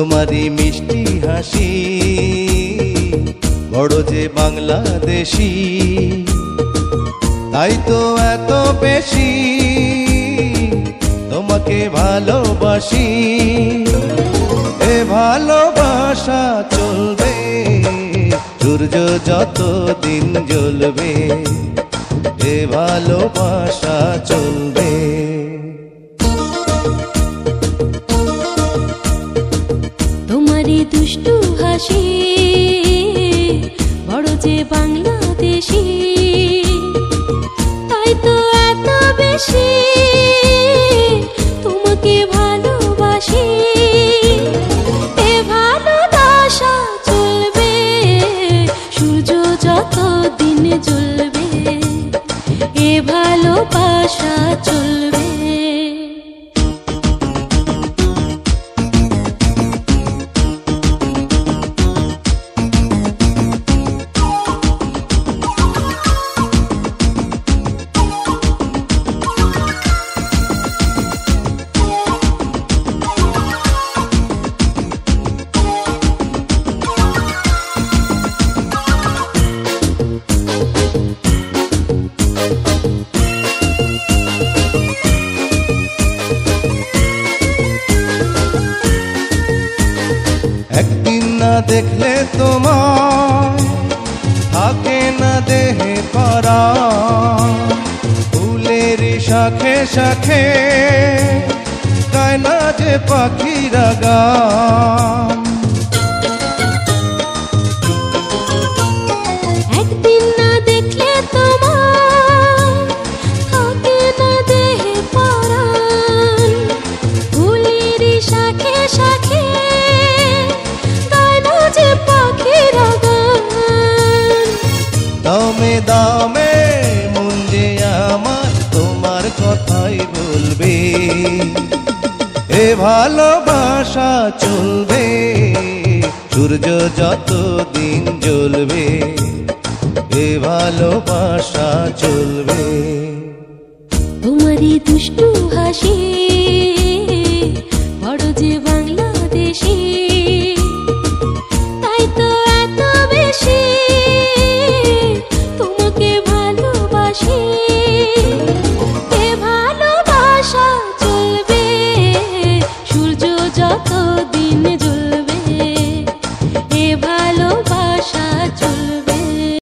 তোমারই মিষ্টি হাসি বড় যে বাংলাদেশি, তাই তো এত বেশি তোমাকে ভালোবাসি। এ ভালোবাসা চলবে সূর্য যত দিন জ্বলবে, এ ভালোবাসা চলবে। তোমারই দুষ্টু হাসি বড় যে বাংলাদেশি, তাই তো এত বেশি তোমাকে ভালোবাসি। এ ভালোবাসা চলবে সূর্য যত দিন জ্বলবে, এ ভালোবাসা চলবে। একদিন না দেখলে তোমায় থাকে না দেহে পরা, ফুলের শাখে শাখে গায় না যে পাখিরা গান। একদিন না দেখলে তোমায় থাকে না দেহে পরাণ, ফুলের শাখে শাখে গায় না যে পাখিরা গান। দামে দামে মন যে আমার তোমার কথাই বলবে, এ ভালোবাসা চলবে সূর্য যত দিন জ্বলবে, এ ভালোবাসা চলবে। তোমারই দুষ্টু হাসি বড় যে বাংলাদেশি, তাই তো এত বেশি তোমাকে ভালোবাসি। এ ভালোবাসা চলবে সূর্য যত